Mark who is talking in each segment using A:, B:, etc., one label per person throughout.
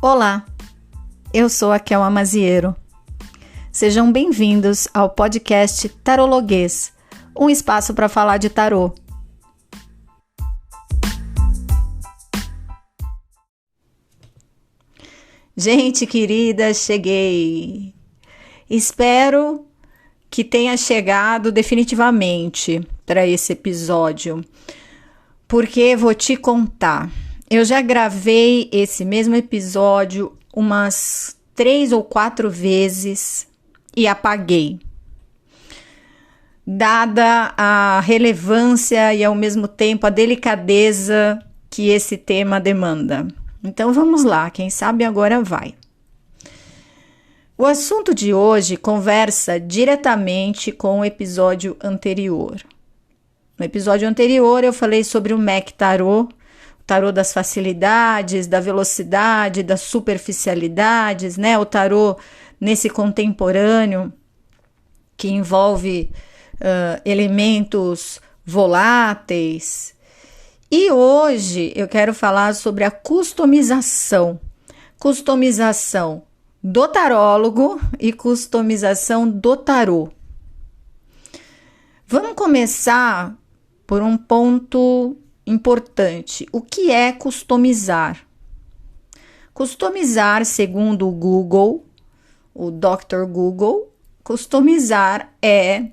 A: Olá, eu sou a Kelma Maziero. Sejam bem-vindos ao podcast Tarologuês, um espaço para falar de tarô. Gente querida, cheguei! Espero que tenha chegado definitivamente para esse episódio, porque vou te contar. Eu já gravei esse mesmo episódio umas 3 ou 4 vezes e apaguei. Dada a relevância e ao mesmo tempo a delicadeza que esse tema demanda. Então vamos lá, quem sabe agora vai. O assunto de hoje conversa diretamente com o episódio anterior. No episódio anterior eu falei sobre o MEC Tarô, tarô das facilidades, da velocidade, das superficialidades, né? O tarô nesse contemporâneo que envolve elementos voláteis. E hoje eu quero falar sobre a customização. Customização do tarólogo e customização do tarô. Vamos começar por um ponto importante. O que é customizar? Customizar, segundo o Google, o Dr. Google, customizar é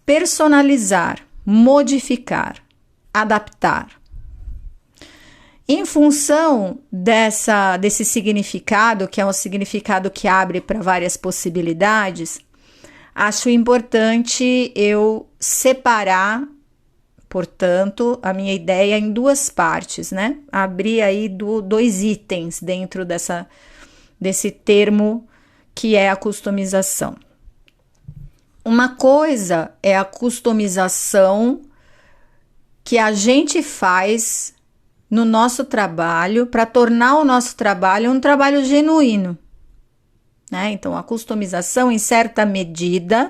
A: personalizar, modificar, adaptar. Em função desse significado, que é um significado que abre para várias possibilidades, acho importante eu separar, portanto, a minha ideia em 2 partes, né? Abrir aí 2 itens dentro desse termo que é a customização. Uma coisa é a customização que a gente faz no nosso trabalho para tornar o nosso trabalho um trabalho genuíno, né? Então, a customização, em certa medida,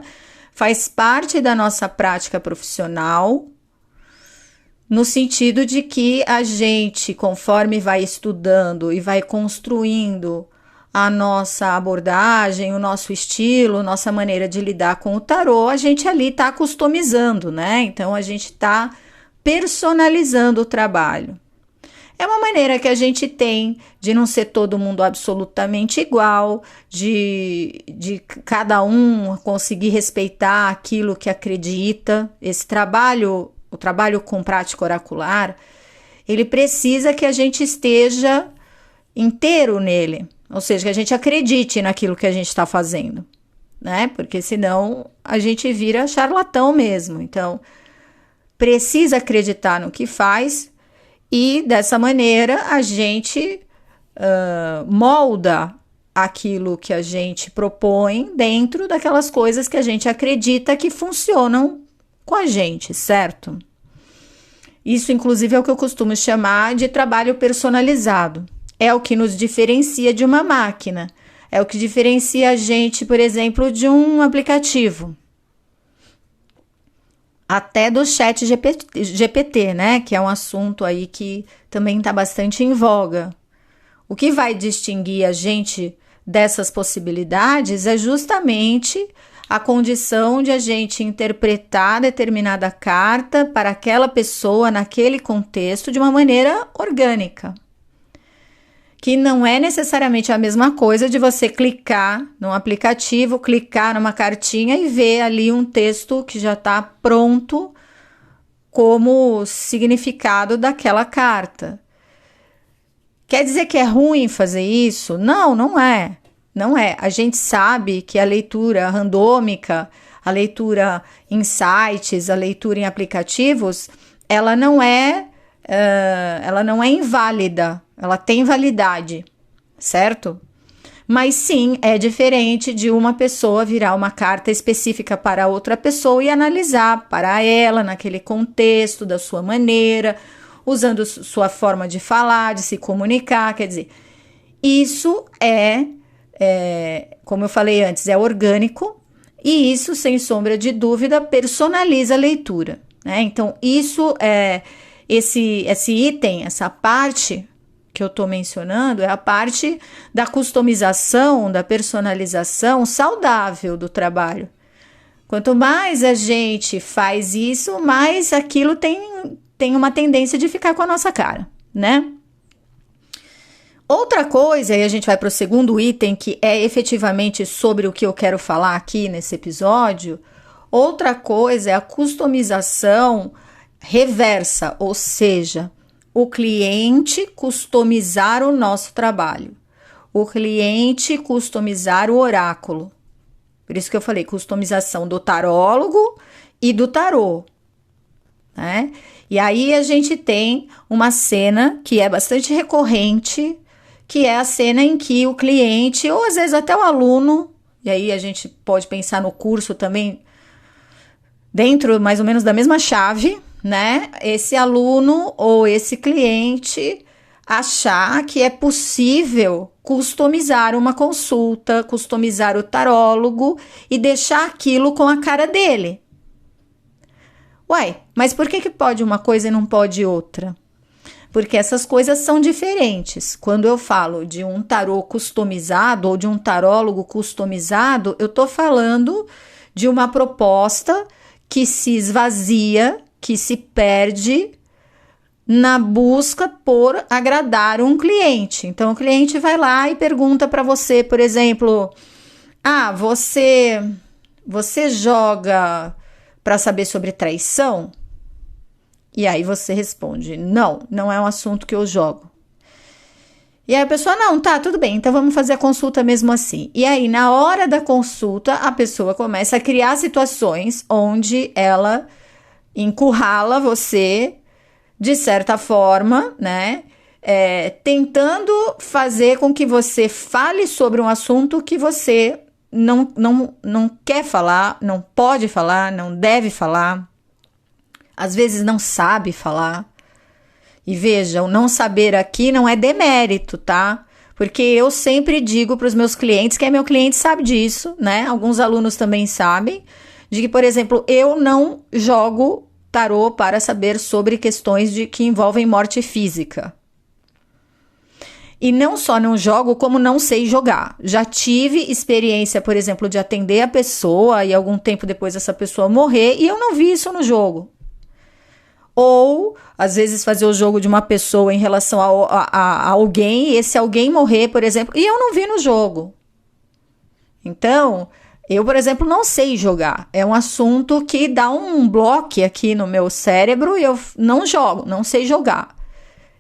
A: faz parte da nossa prática profissional, no sentido de que a gente, conforme vai estudando e vai construindo a nossa abordagem, o nosso estilo, nossa maneira de lidar com o tarô, a gente ali está customizando, né? Então, a gente está personalizando o trabalho. É uma maneira que a gente tem de não ser todo mundo absolutamente igual, de cada um conseguir respeitar aquilo que acredita. Esse trabalho, o trabalho com prática oracular, ele precisa que a gente esteja inteiro nele, ou seja, que a gente acredite naquilo que a gente está fazendo, né? Porque senão a gente vira charlatão mesmo. Então, precisa acreditar no que faz e dessa maneira a gente molda aquilo que a gente propõe dentro daquelas coisas que a gente acredita que funcionam com a gente, certo? Isso, inclusive, é o que eu costumo chamar de trabalho personalizado. É o que nos diferencia de uma máquina. É o que diferencia a gente, por exemplo, de um aplicativo. Até do chat GPT, né? Que é um assunto aí que também está bastante em voga. O que vai distinguir a gente dessas possibilidades é justamente a condição de a gente interpretar determinada carta para aquela pessoa, naquele contexto, de uma maneira orgânica. Que não é necessariamente a mesma coisa de você clicar num aplicativo, clicar numa cartinha e ver ali um texto que já está pronto como significado daquela carta. Quer dizer que é ruim fazer isso? Não, não é. Não é. A gente sabe que a leitura randômica, a leitura em sites, a leitura em aplicativos, ela não é inválida. Ela tem validade, certo? Mas sim, é diferente de uma pessoa virar uma carta específica para outra pessoa e analisar para ela, naquele contexto, da sua maneira, usando sua forma de falar, de se comunicar. Quer dizer, isso como eu falei antes, é orgânico e isso, sem sombra de dúvida, personaliza a leitura, né? Então, isso é esse item, essa parte que eu tô mencionando é a parte da customização, da personalização saudável do trabalho. Quanto mais a gente faz isso, mais aquilo tem uma tendência de ficar com a nossa cara, né? Outra coisa, e a gente vai para o segundo item, que é efetivamente sobre o que eu quero falar aqui nesse episódio. Outra coisa é a customização reversa, ou seja, o cliente customizar o nosso trabalho, o cliente customizar o oráculo. Por isso que eu falei customização do tarólogo e do tarô, né? E aí a gente tem uma cena que é bastante recorrente, que é a cena em que o cliente, ou às vezes até o aluno, e aí a gente pode pensar no curso também, dentro mais ou menos da mesma chave, né? Esse aluno ou esse cliente achar que é possível customizar uma consulta, customizar o tarólogo e deixar aquilo com a cara dele. Uai, mas por que pode uma coisa e não pode outra? Porque essas coisas são diferentes. Quando eu falo de um tarô customizado ou de um tarólogo customizado, eu estou falando de uma proposta que se esvazia, que se perde na busca por agradar um cliente. Então, o cliente vai lá e pergunta para você, por exemplo, você joga para saber sobre traição? E aí você responde, não é um assunto que eu jogo. E aí a pessoa, não, tá, tudo bem, então vamos fazer a consulta mesmo assim. E aí, na hora da consulta, a pessoa começa a criar situações onde ela encurrala você, de certa forma, né? Tentando fazer com que você fale sobre um assunto que você não quer falar, não pode falar, não deve falar. Às vezes não sabe falar. E veja, o não saber aqui não é demérito, tá? Porque eu sempre digo para os meus clientes, quem é meu cliente sabe disso, né? Alguns alunos também sabem, de que, por exemplo, eu não jogo tarô para saber sobre questões que envolvem morte física. E não só não jogo, como não sei jogar. Já tive experiência, por exemplo, de atender a pessoa e algum tempo depois essa pessoa morrer e eu não vi isso no jogo. Ou, às vezes, fazer o jogo de uma pessoa em relação a alguém, e esse alguém morrer, por exemplo, e eu não vi no jogo. Então, eu, por exemplo, não sei jogar. É um assunto que dá um bloco aqui no meu cérebro e eu não jogo, não sei jogar.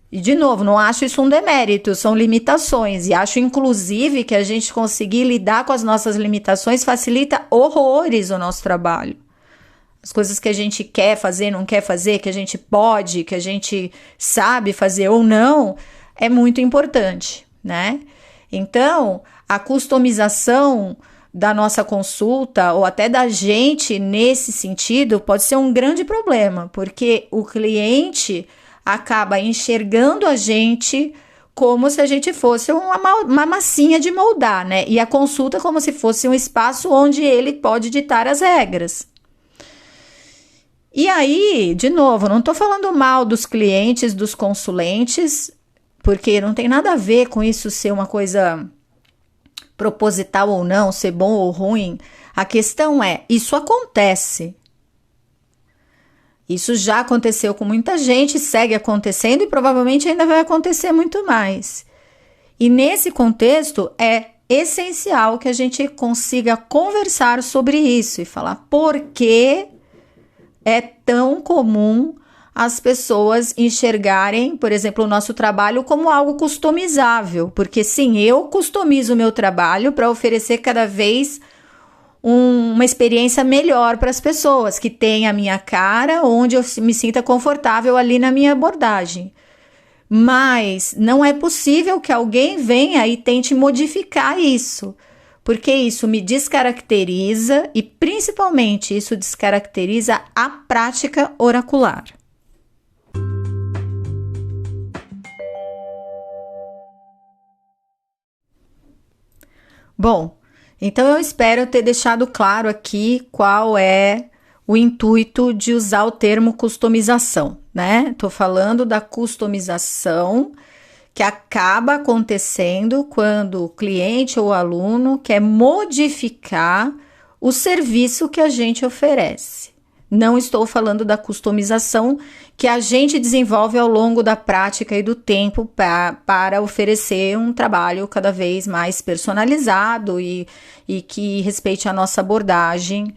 A: E, de novo, não acho isso um demérito, são limitações. E acho, inclusive, que a gente conseguir lidar com as nossas limitações facilita horrores o nosso trabalho. As coisas que a gente quer fazer, não quer fazer, que a gente pode, que a gente sabe fazer ou não, é muito importante, né? Então, a customização da nossa consulta ou até da gente nesse sentido pode ser um grande problema, porque o cliente acaba enxergando a gente como se a gente fosse uma massinha de moldar, né? E a consulta como se fosse um espaço onde ele pode ditar as regras. E aí, de novo, não estou falando mal dos clientes, dos consulentes, porque não tem nada a ver com isso ser uma coisa proposital ou não, ser bom ou ruim. A questão é, isso acontece. Isso já aconteceu com muita gente, segue acontecendo e provavelmente ainda vai acontecer muito mais. E nesse contexto é essencial que a gente consiga conversar sobre isso e falar por que é tão comum as pessoas enxergarem, por exemplo, o nosso trabalho como algo customizável. Porque sim, eu customizo o meu trabalho para oferecer cada vez uma experiência melhor para as pessoas, que tenha a minha cara, onde eu me sinta confortável ali na minha abordagem. Mas não é possível que alguém venha e tente modificar isso, porque isso me descaracteriza e, principalmente, isso descaracteriza a prática oracular. Bom, então eu espero ter deixado claro aqui qual é o intuito de usar o termo customização, né? Tô falando da customização que acaba acontecendo quando o cliente ou o aluno quer modificar o serviço que a gente oferece. Não estou falando da customização que a gente desenvolve ao longo da prática e do tempo para oferecer um trabalho cada vez mais personalizado e que respeite a nossa abordagem,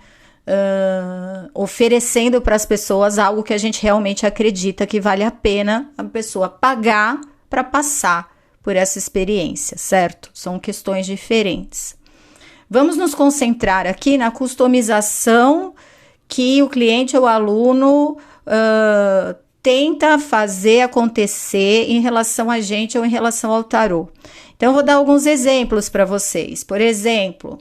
A: oferecendo para as pessoas algo que a gente realmente acredita que vale a pena a pessoa pagar para passar por essa experiência, certo? São questões diferentes. Vamos nos concentrar aqui na customização que o cliente ou o aluno tenta fazer acontecer em relação a gente ou em relação ao tarô. Então, eu vou dar alguns exemplos para vocês. Por exemplo,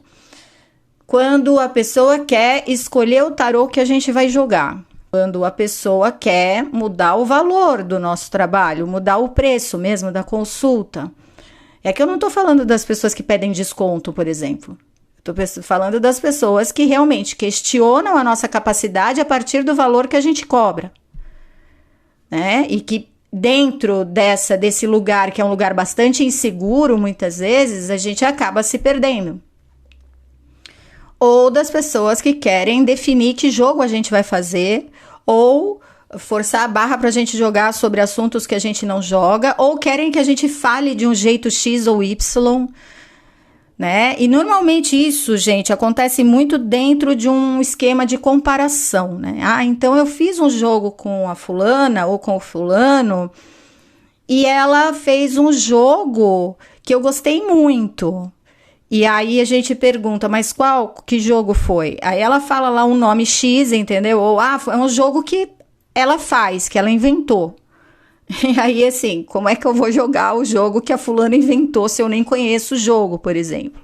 A: quando a pessoa quer escolher o tarô que a gente vai jogar. Quando a pessoa quer mudar o valor do nosso trabalho, mudar o preço mesmo da consulta. É que eu não estou falando das pessoas que pedem desconto, por exemplo. Estou falando das pessoas que realmente questionam a nossa capacidade a partir do valor que a gente cobra, né? E que dentro desse lugar, que é um lugar bastante inseguro, muitas vezes, a gente acaba se perdendo. Ou das pessoas que querem definir que jogo a gente vai fazer, ou forçar a barra para a gente jogar sobre assuntos que a gente não joga, ou querem que a gente fale de um jeito X ou Y, né? E normalmente isso, gente, acontece muito dentro de um esquema de comparação, né? Ah, então eu fiz um jogo com a fulana ou com o fulano e ela fez um jogo que eu gostei muito. E aí a gente pergunta, mas que jogo foi? Aí ela fala lá um nome X, entendeu? Ou, é um jogo que ela faz, que ela inventou. E aí, assim, como é que eu vou jogar o jogo que a fulana inventou se eu nem conheço o jogo, por exemplo?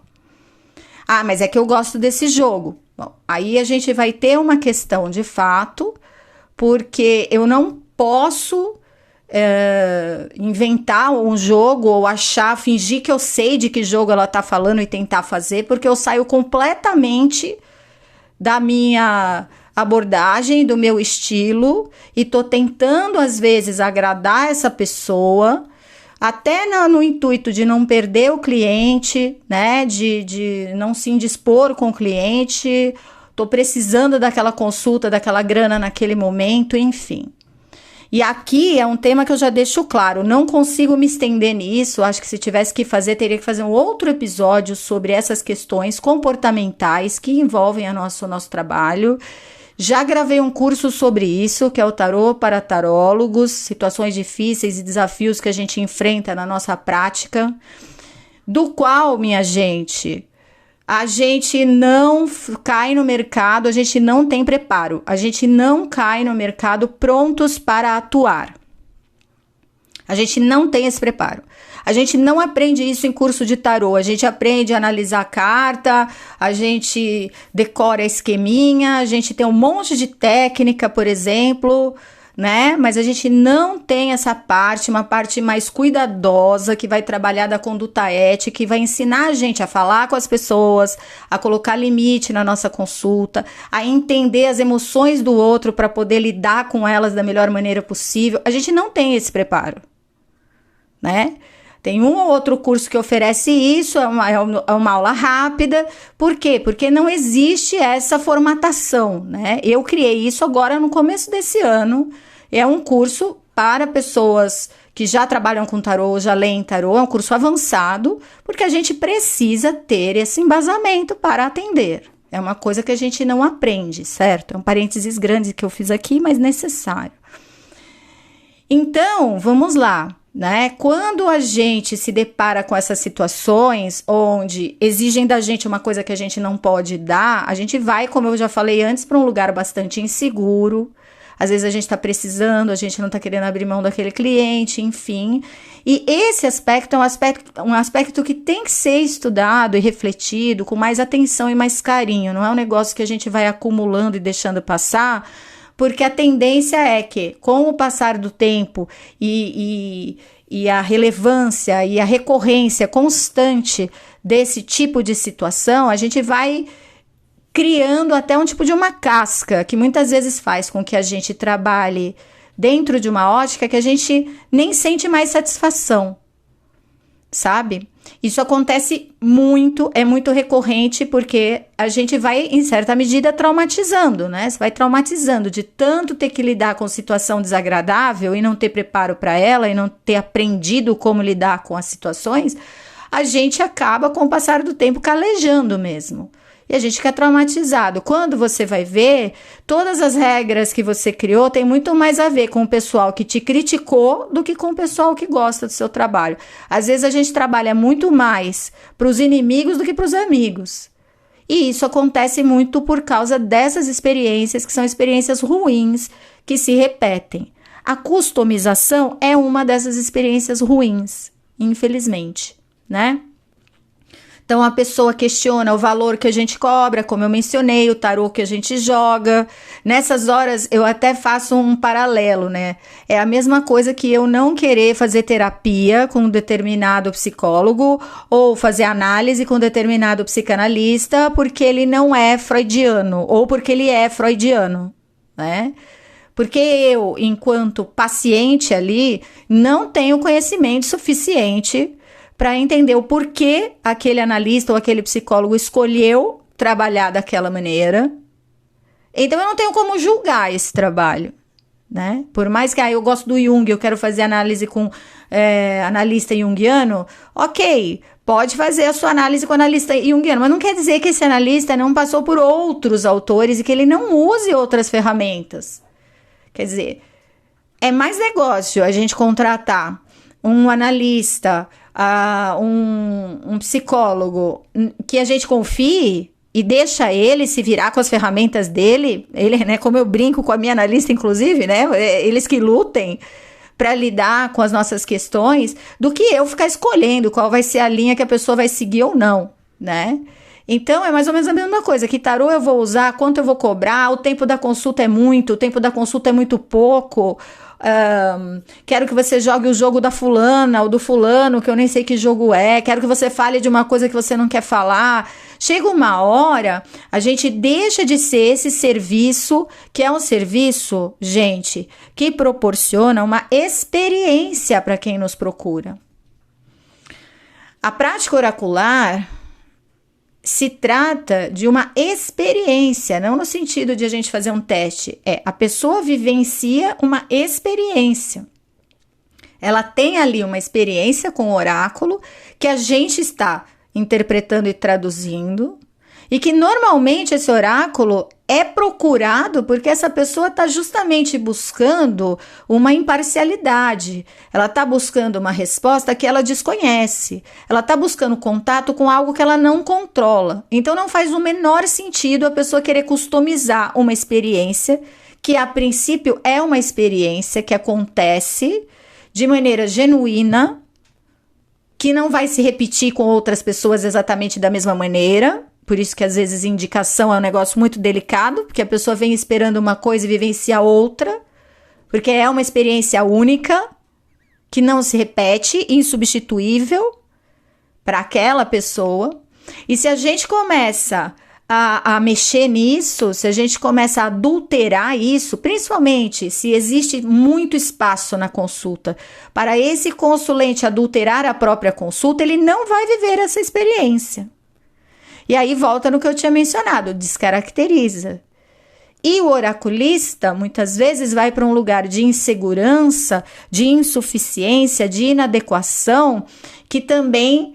A: Ah, mas é que eu gosto desse jogo. Bom, aí a gente vai ter uma questão de fato, porque eu não posso inventar um jogo ou fingir que eu sei de que jogo ela tá falando e tentar fazer, porque eu saio completamente da minha abordagem, do meu estilo, e tô tentando às vezes agradar essa pessoa, até no intuito de não perder o cliente, né, de não se indispor com o cliente, tô precisando daquela consulta, daquela grana naquele momento, enfim. E aqui é um tema que eu já deixo claro, não consigo me estender nisso, acho que se tivesse que fazer, teria que fazer um outro episódio sobre essas questões comportamentais que envolvem o nosso trabalho. Já gravei um curso sobre isso, que é o Tarô para Tarólogos, situações difíceis e desafios que a gente enfrenta na nossa prática, do qual, minha gente, a gente não cai no mercado, a gente não tem preparo, a gente não cai no mercado prontos para atuar. A gente não tem esse preparo. A gente não aprende isso em curso de tarô. A gente aprende a analisar a carta, a gente decora esqueminha, a gente tem um monte de técnica, por exemplo, né? Mas a gente não tem essa parte, uma parte mais cuidadosa, que vai trabalhar da conduta ética, que vai ensinar a gente a falar com as pessoas, a colocar limite na nossa consulta, a entender as emoções do outro para poder lidar com elas da melhor maneira possível. A gente não tem esse preparo, né? Tem um ou outro curso que oferece isso, é uma aula rápida. Por quê? Porque não existe essa formatação, né? Eu criei isso agora no começo desse ano. É um curso para pessoas que já trabalham com tarô, já leem tarô. É um curso avançado, porque a gente precisa ter esse embasamento para atender. É uma coisa que a gente não aprende, certo? É um parênteses grande que eu fiz aqui, mas necessário. Então, vamos lá. Né? Quando a gente se depara com essas situações onde exigem da gente uma coisa que a gente não pode dar, a gente vai, como eu já falei antes, para um lugar bastante inseguro. Às vezes a gente está precisando, a gente não está querendo abrir mão daquele cliente, enfim. E esse aspecto é um aspecto que tem que ser estudado e refletido com mais atenção e mais carinho. Não é um negócio que a gente vai acumulando e deixando passar, porque a tendência é que, com o passar do tempo e a relevância e a recorrência constante desse tipo de situação, a gente vai criando até um tipo de uma casca, que muitas vezes faz com que a gente trabalhe dentro de uma ótica que a gente nem sente mais satisfação, sabe? Isso acontece muito, é muito recorrente, porque a gente vai, em certa medida, traumatizando, né? Você vai traumatizando de tanto ter que lidar com situação desagradável e não ter preparo para ela e não ter aprendido como lidar com as situações, a gente acaba, com o passar do tempo, calejando mesmo. E a gente fica traumatizado. Quando você vai ver, todas as regras que você criou têm muito mais a ver com o pessoal que te criticou do que com o pessoal que gosta do seu trabalho. Às vezes a gente trabalha muito mais para os inimigos do que para os amigos. E isso acontece muito por causa dessas experiências, que são experiências ruins, que se repetem. A customização é uma dessas experiências ruins, infelizmente, né? Então, a pessoa questiona o valor que a gente cobra, como eu mencionei, o tarô que a gente joga. Nessas horas, eu até faço um paralelo, né? É a mesma coisa que eu não querer fazer terapia com um determinado psicólogo ou fazer análise com um determinado psicanalista porque ele não é freudiano ou porque ele é freudiano, né? Porque eu, enquanto paciente ali, não tenho conhecimento suficiente para entender o porquê aquele analista ou aquele psicólogo escolheu trabalhar daquela maneira. Então, eu não tenho como julgar esse trabalho, né? Por mais que eu gosto do Jung, eu quero fazer análise com analista junguiano, ok, pode fazer a sua análise com analista junguiano, mas não quer dizer que esse analista não passou por outros autores e que ele não use outras ferramentas. Quer dizer, é mais negócio a gente contratar um analista, um psicólogo que a gente confie e deixa ele se virar com as ferramentas dele, ele, né, como eu brinco com a minha analista, inclusive, né, eles que lutem para lidar com as nossas questões, do que eu ficar escolhendo qual vai ser a linha que a pessoa vai seguir ou não, né? Então, é mais ou menos a mesma coisa, que tarô eu vou usar, quanto eu vou cobrar, o tempo da consulta é muito, o tempo da consulta é muito pouco, quero que você jogue o jogo da fulana ou do fulano, que eu nem sei que jogo é, quero que você fale de uma coisa que você não quer falar. Chega uma hora, a gente deixa de ser esse serviço, que é um serviço, gente, que proporciona uma experiência para quem nos procura. A prática oracular se trata de uma experiência, não no sentido de a gente fazer um teste. A pessoa vivencia uma experiência. Ela tem ali uma experiência com o oráculo que a gente está interpretando e traduzindo, e que normalmente esse oráculo é procurado porque essa pessoa está justamente buscando uma imparcialidade, ela está buscando uma resposta que ela desconhece, ela está buscando contato com algo que ela não controla. Então não faz o menor sentido a pessoa querer customizar uma experiência que a princípio é uma experiência que acontece de maneira genuína, que não vai se repetir com outras pessoas exatamente da mesma maneira. Por isso que às vezes indicação é um negócio muito delicado, porque a pessoa vem esperando uma coisa e vivencia outra, porque é uma experiência única, que não se repete, insubstituível para aquela pessoa. E se a gente começa a mexer nisso, se a gente começa a adulterar isso, principalmente se existe muito espaço na consulta para esse consulente adulterar a própria consulta, ele não vai viver essa experiência. E aí volta no que eu tinha mencionado, descaracteriza. E o oraculista, muitas vezes, vai para um lugar de insegurança, de insuficiência, de inadequação, que também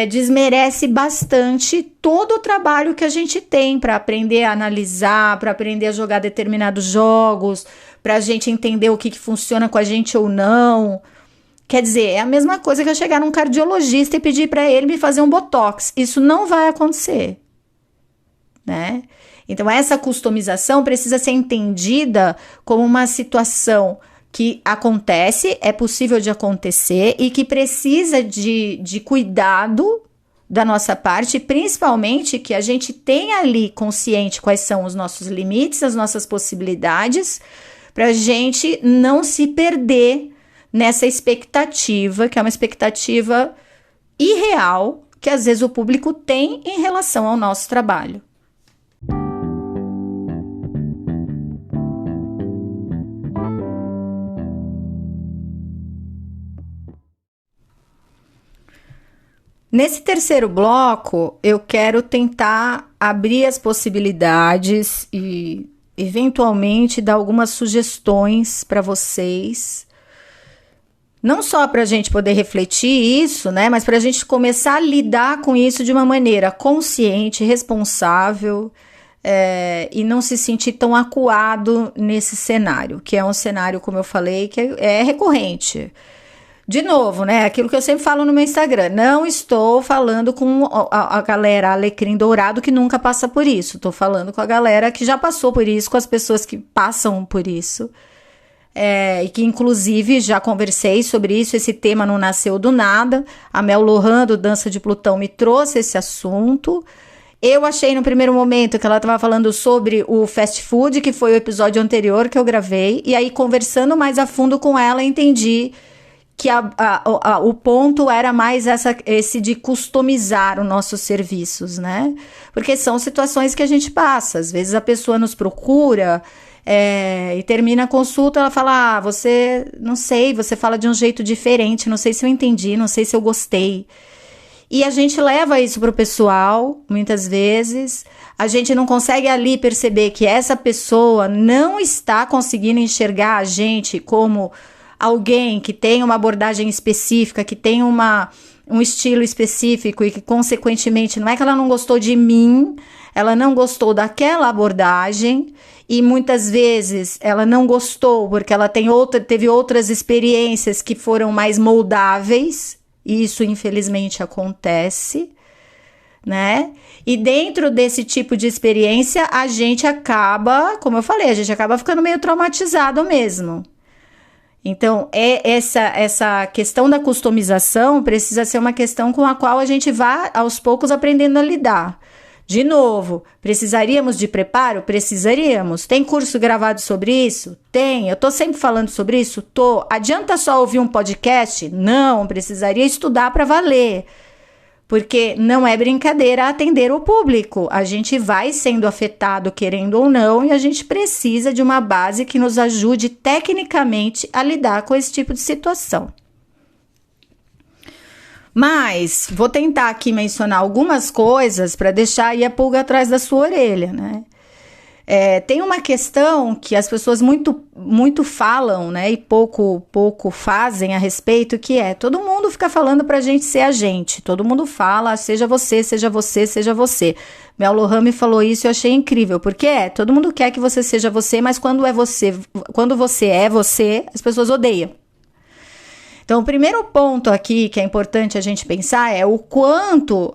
A: desmerece bastante todo o trabalho que a gente tem para aprender a analisar, para aprender a jogar determinados jogos, para a gente entender o que funciona com a gente ou não. Quer dizer, é a mesma coisa que eu chegar num cardiologista e pedir para ele me fazer um botox. Isso não vai acontecer, né? Então, essa customização precisa ser entendida como uma situação que acontece, é possível de acontecer e que precisa de cuidado da nossa parte, principalmente que a gente tenha ali consciente quais são os nossos limites, as nossas possibilidades, para a gente não se perder nessa expectativa, que é uma expectativa irreal, que às vezes o público tem em relação ao nosso trabalho. Nesse terceiro bloco, eu quero tentar abrir as possibilidades e, eventualmente, dar algumas sugestões para vocês. Não só para a gente poder refletir isso, né? Mas para a gente começar a lidar com isso de uma maneira consciente, responsável, e não se sentir tão acuado nesse cenário, que é um cenário, como eu falei, que é recorrente. De novo, né? Aquilo que eu sempre falo no meu Instagram. Não estou falando com a galera alecrim dourado que nunca passa por isso. Estou falando com a galera que já passou por isso, com as pessoas que passam por isso. E que, inclusive, já conversei sobre isso. Esse tema não nasceu do nada. A Mel Lohan, do Dança de Plutão, me trouxe esse assunto. Eu achei, no primeiro momento, que ela estava falando sobre o fast food, que foi o episódio anterior que eu gravei. E aí, conversando mais a fundo com ela, entendi que o ponto era mais esse de customizar os nossos serviços, né? Porque são situações que a gente passa. Às vezes a pessoa nos procura e termina a consulta, ela fala, você, não sei, você fala de um jeito diferente, não sei se eu entendi, não sei se eu gostei. E a gente leva isso pro pessoal, muitas vezes. A gente não consegue ali perceber que essa pessoa não está conseguindo enxergar a gente como alguém que tem uma abordagem específica, que tem um estilo específico e que, consequentemente, não é que ela não gostou de mim, ela não gostou daquela abordagem e, muitas vezes, ela não gostou porque ela teve outras experiências que foram mais moldáveis, e isso, infelizmente, acontece, né? E dentro desse tipo de experiência, a gente acaba, como eu falei, a gente acaba ficando meio traumatizado mesmo. Então, essa questão da customização precisa ser uma questão com a qual a gente vai, aos poucos, aprendendo a lidar. De novo, precisaríamos de preparo? Precisaríamos. Tem curso gravado sobre isso? Tem. Eu tô sempre falando sobre isso? Tô. Adianta só ouvir um podcast? Não, precisaria estudar para valer. Porque não é brincadeira atender o público. A gente vai sendo afetado, querendo ou não, e a gente precisa de uma base que nos ajude tecnicamente a lidar com esse tipo de situação. Mas vou tentar aqui mencionar algumas coisas para deixar aí a pulga atrás da sua orelha, né? Tem uma questão que as pessoas muito falam, né, e pouco fazem a respeito, que todo mundo fica falando pra gente ser a gente, todo mundo fala, seja você, seja você, seja você. Mel Lohan me falou isso e eu achei incrível, porque todo mundo quer que você seja você, mas quando você é você, as pessoas odeiam. Então, o primeiro ponto aqui que é importante a gente pensar é o quanto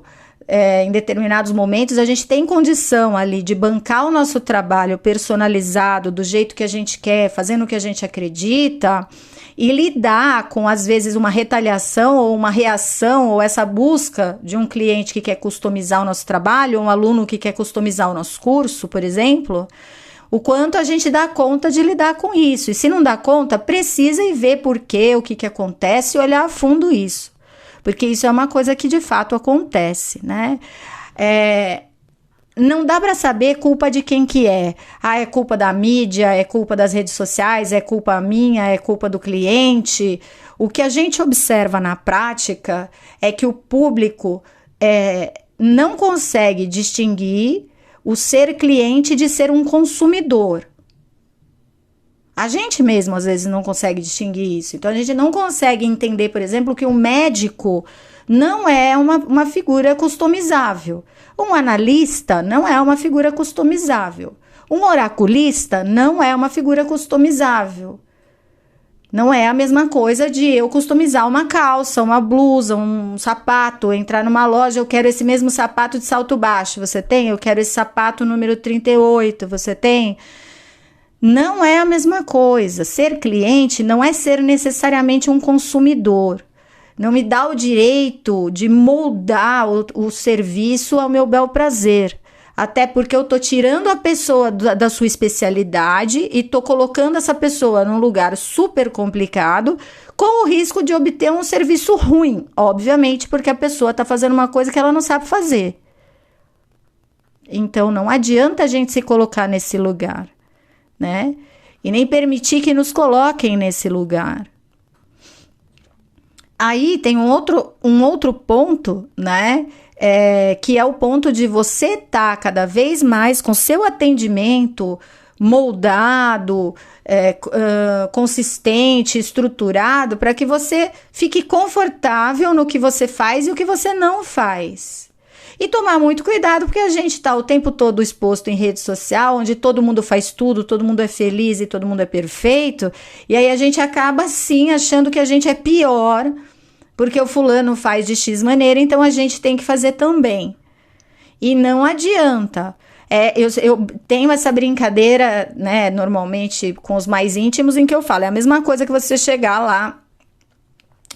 A: em determinados momentos a gente tem condição ali de bancar o nosso trabalho personalizado do jeito que a gente quer, fazendo o que a gente acredita e lidar com, às vezes, uma retaliação ou uma reação ou essa busca de um cliente que quer customizar o nosso trabalho, ou um aluno que quer customizar o nosso curso, por exemplo, o quanto a gente dá conta de lidar com isso. E se não dá conta, precisa ir ver por quê, o que acontece e olhar a fundo isso. Porque isso é uma coisa que de fato acontece, né? Não dá para saber culpa de quem que é. É culpa da mídia, é culpa das redes sociais, é culpa minha, é culpa do cliente. O que a gente observa na prática é que o público não consegue distinguir o ser cliente de ser um consumidor. A gente mesmo, às vezes, não consegue distinguir isso. Então, a gente não consegue entender, por exemplo, que um médico não é uma figura customizável. Um analista não é uma figura customizável. Um oraculista não é uma figura customizável. Não é a mesma coisa de eu customizar uma calça, uma blusa, um sapato, entrar numa loja, eu quero esse mesmo sapato de salto baixo. Você tem? Eu quero esse sapato número 38. Você tem? Não é a mesma coisa. Ser cliente não é ser necessariamente um consumidor. Não me dá o direito de moldar o serviço ao meu bel prazer. Até porque eu tô tirando a pessoa da sua especialidade e tô colocando essa pessoa num lugar super complicado, com o risco de obter um serviço ruim, obviamente, porque a pessoa tá fazendo uma coisa que ela não sabe fazer. Então, não adianta a gente se colocar nesse lugar, né? E nem permitir que nos coloquem nesse lugar. Aí tem um outro ponto, né? Que é o ponto de você estar cada vez mais com seu atendimento moldado, consistente, estruturado, para que você fique confortável no que você faz e o que você não faz. E tomar muito cuidado, porque a gente está o tempo todo exposto em rede social, onde todo mundo faz tudo, todo mundo é feliz e todo mundo é perfeito, e aí a gente acaba, sim, achando que a gente é pior, porque o fulano faz de X maneira, então a gente tem que fazer também. E não adianta. Eu tenho essa brincadeira, né, normalmente com os mais íntimos, em que eu falo, é a mesma coisa que você chegar lá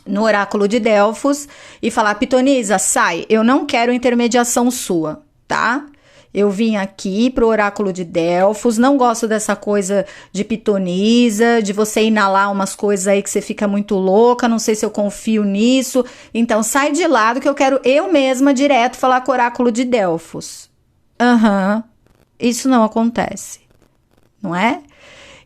A: no oráculo de Delfos e falar, pitonisa, sai, eu não quero intermediação sua, tá? Eu vim aqui pro oráculo de Delfos, não gosto dessa coisa de pitonisa, de você inalar umas coisas aí que você fica muito louca, não sei se eu confio nisso, então sai de lado que eu quero eu mesma direto falar com o oráculo de Delfos. Isso não acontece, não é?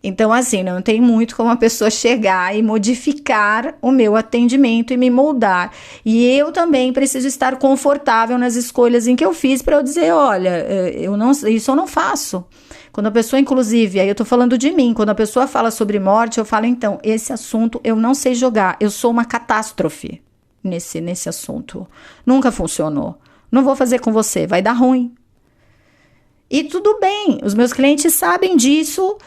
A: Então, assim, não tem muito como a pessoa chegar e modificar o meu atendimento e me moldar. E eu também preciso estar confortável nas escolhas em que eu fiz para eu dizer, olha, isso eu não faço. Quando a pessoa, inclusive, aí eu tô falando de mim, quando a pessoa fala sobre morte, eu falo, então, esse assunto eu não sei jogar, eu sou uma catástrofe nesse assunto. Nunca funcionou. Não vou fazer com você, vai dar ruim. E tudo bem, os meus clientes sabem disso,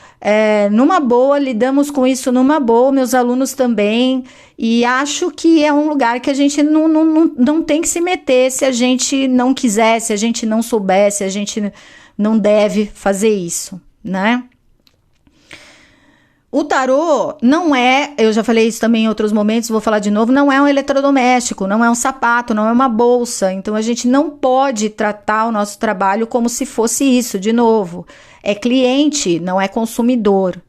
A: numa boa, lidamos com isso numa boa, meus alunos também, e acho que é um lugar que a gente não tem que se meter se a gente não quiser, se a gente não souber, se a gente não deve fazer isso, né? O tarô não é, eu já falei isso também em outros momentos, vou falar de novo, não é um eletrodoméstico, não é um sapato, não é uma bolsa. Então a gente não pode tratar o nosso trabalho como se fosse isso, de novo. É cliente, não é consumidor.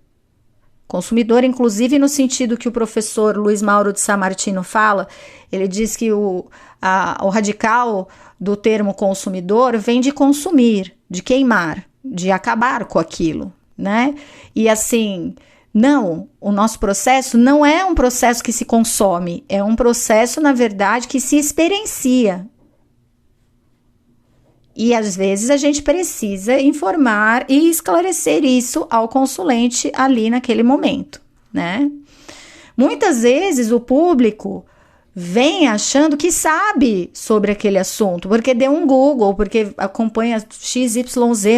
A: Consumidor, inclusive, no sentido que o professor Luiz Mauro de Sammartino fala, ele diz que o radical do termo consumidor vem de consumir, de queimar, de acabar com aquilo, né? E assim... Não, o nosso processo não é um processo que se consome, é um processo, na verdade, que se experiencia. E às vezes a gente precisa informar e esclarecer isso ao consulente ali naquele momento, né? Muitas vezes o público vem achando que sabe sobre aquele assunto, porque deu um Google, porque acompanha XYZ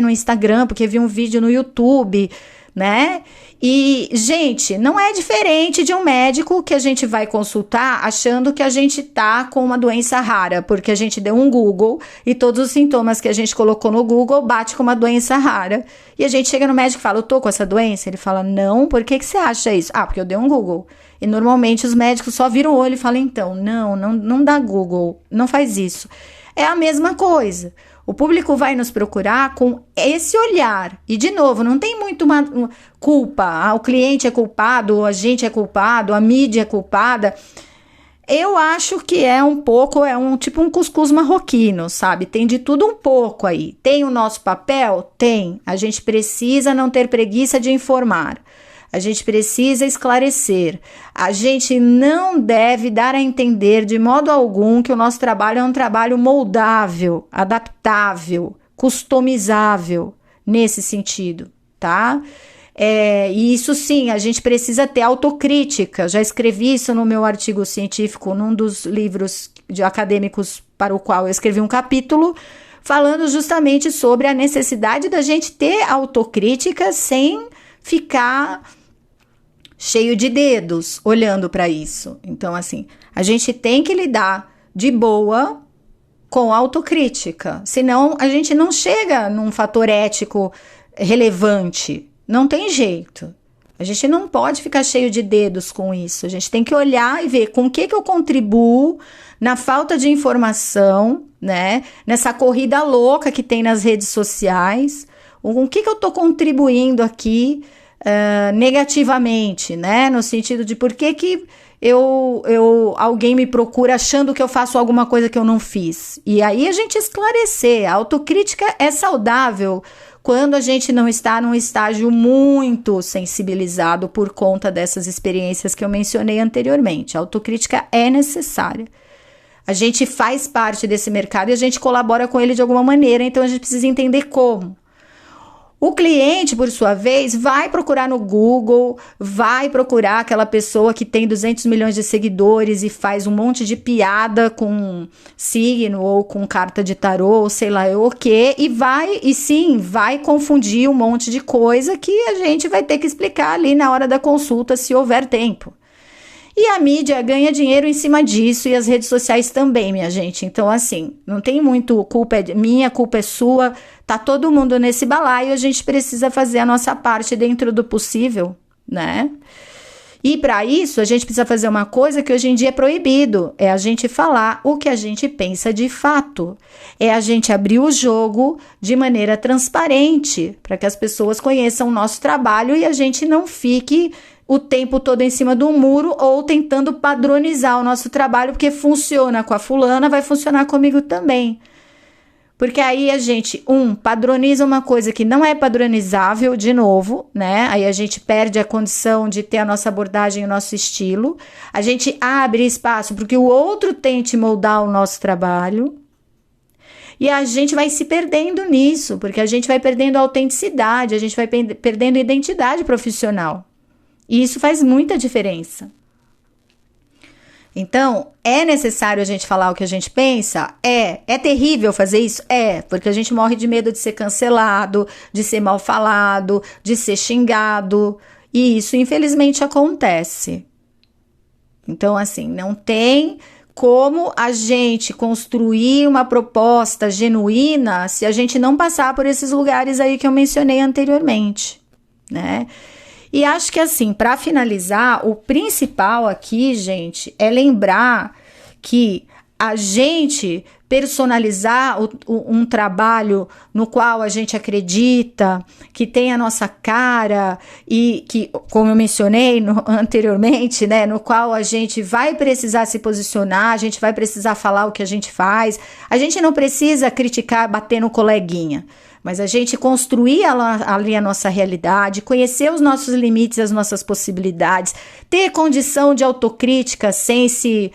A: no Instagram, porque viu um vídeo no YouTube, né? E, gente, não é diferente de um médico que a gente vai consultar achando que a gente tá com uma doença rara, porque a gente deu um Google e todos os sintomas que a gente colocou no Google bate com uma doença rara. E a gente chega no médico e fala, eu tô com essa doença? Ele fala, não, por que você acha isso? Ah, porque eu dei um Google. E normalmente os médicos só viram o olho e falam, então, não dá Google, não faz isso. É a mesma coisa. O público vai nos procurar com esse olhar. E, de novo, não tem muito uma culpa. O cliente é culpado, a gente é culpado, a mídia é culpada. Eu acho que é tipo um cuscuz marroquino, sabe? Tem de tudo um pouco aí. Tem o nosso papel? Tem. A gente precisa não ter preguiça de informar. A gente precisa esclarecer. A gente não deve dar a entender de modo algum que o nosso trabalho é um trabalho moldável, adaptável, customizável nesse sentido, tá? E isso sim, a gente precisa ter autocrítica. Já escrevi isso no meu artigo científico, num dos livros de acadêmicos para o qual eu escrevi um capítulo, falando justamente sobre a necessidade da gente ter autocrítica sem ficar cheio de dedos olhando para isso. Então, assim, a gente tem que lidar de boa com autocrítica, senão a gente não chega num fator ético relevante. Não tem jeito. A gente não pode ficar cheio de dedos com isso. A gente tem que olhar e ver com o que eu contribuo na falta de informação, né? Nessa corrida louca que tem nas redes sociais. Com o que eu estou contribuindo aqui negativamente, né? No sentido de por que alguém me procura achando que eu faço alguma coisa que eu não fiz. E aí a gente esclarecer. A autocrítica é saudável quando a gente não está num estágio muito sensibilizado por conta dessas experiências que eu mencionei anteriormente. A autocrítica é necessária. A gente faz parte desse mercado e a gente colabora com ele de alguma maneira, então a gente precisa entender como. O cliente, por sua vez, vai procurar no Google, vai procurar aquela pessoa que tem 200 milhões de seguidores e faz um monte de piada com signo ou com carta de tarô, ou sei lá o quê, vai confundir um monte de coisa que a gente vai ter que explicar ali na hora da consulta, se houver tempo. E a mídia ganha dinheiro em cima disso e as redes sociais também, minha gente. Então, assim, não tem muito culpa é minha, culpa é sua. Tá todo mundo nesse balaio, a gente precisa fazer a nossa parte dentro do possível, né? E para isso, a gente precisa fazer uma coisa que hoje em dia é proibido, é a gente falar o que a gente pensa de fato. É a gente abrir o jogo de maneira transparente, para que as pessoas conheçam o nosso trabalho e a gente não fique o tempo todo em cima do muro ou tentando padronizar o nosso trabalho, porque funciona com a fulana, vai funcionar comigo também. Porque aí a gente, padroniza uma coisa que não é padronizável de novo, né? Aí a gente perde a condição de ter a nossa abordagem, o nosso estilo. A gente abre espaço para que o outro tente moldar o nosso trabalho. E a gente vai se perdendo nisso, porque a gente vai perdendo a autenticidade, a gente vai perdendo a identidade profissional. E isso faz muita diferença. Então, é necessário a gente falar o que a gente pensa? É terrível fazer isso? Porque a gente morre de medo de ser cancelado, de ser mal falado, de ser xingado, e isso infelizmente acontece. Então, assim, não tem como a gente construir uma proposta genuína se a gente não passar por esses lugares aí que eu mencionei anteriormente, né? E acho que assim, para finalizar, o principal aqui, gente, é lembrar que a gente personalizar um trabalho no qual a gente acredita, que tem a nossa cara e que, como eu mencionei anteriormente, né, no qual a gente vai precisar se posicionar, a gente vai precisar falar o que a gente faz, a gente não precisa criticar, bater no coleguinha. Mas a gente construir ali a nossa realidade, conhecer os nossos limites, as nossas possibilidades, ter condição de autocrítica sem se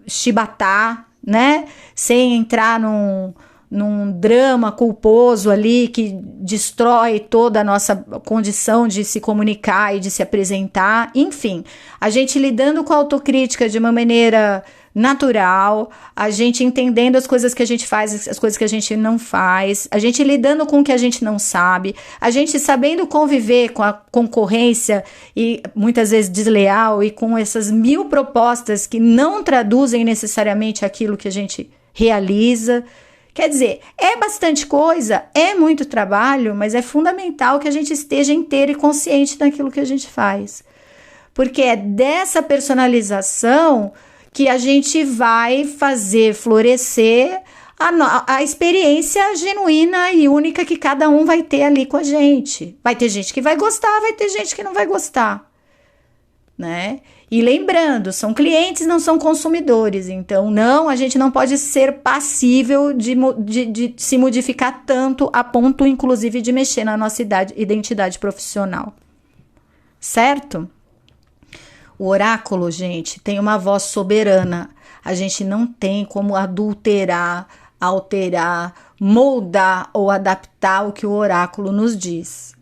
A: chibatar, né? Sem entrar num drama culposo ali que destrói toda a nossa condição de se comunicar e de se apresentar. Enfim, a gente lidando com a autocrítica de uma maneira natural, a gente entendendo as coisas que a gente faz, as coisas que a gente não faz, a gente lidando com o que a gente não sabe, a gente sabendo conviver com a concorrência e muitas vezes desleal e com essas 1000 propostas que não traduzem necessariamente aquilo que a gente realiza. Quer dizer, é bastante coisa, é muito trabalho, mas é fundamental que a gente esteja inteiro e consciente daquilo que a gente faz. Porque é dessa personalização que a gente vai fazer florescer a experiência genuína e única que cada um vai ter ali com a gente. Vai ter gente que vai gostar, vai ter gente que não vai gostar, né? E lembrando, são clientes, não são consumidores, então a gente não pode ser passível de se modificar tanto a ponto, inclusive, de mexer na nossa identidade profissional, certo? O oráculo, gente, tem uma voz soberana. A gente não tem como adulterar, alterar, moldar ou adaptar o que o oráculo nos diz.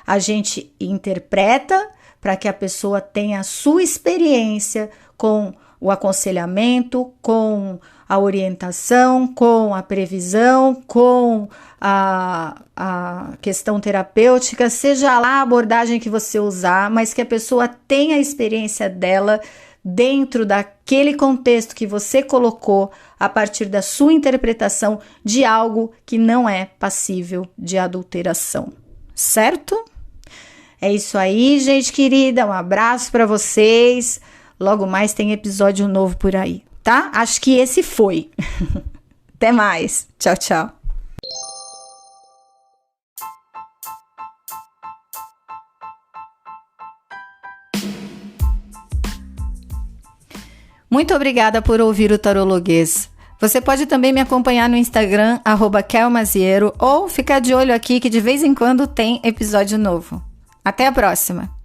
A: A gente interpreta para que a pessoa tenha a sua experiência com o aconselhamento, com a orientação, com a previsão, com a questão terapêutica, seja lá a abordagem que você usar, mas que a pessoa tenha a experiência dela dentro daquele contexto que você colocou a partir da sua interpretação de algo que não é passível de adulteração, certo? É isso aí, gente querida, um abraço para vocês, logo mais tem episódio novo por aí, tá? Acho que esse foi. Até mais, tchau, tchau. Muito obrigada por ouvir o Tarologuês. Você pode também me acompanhar no Instagram, @kelmaziero, ou ficar de olho aqui que de vez em quando tem episódio novo. Até a próxima!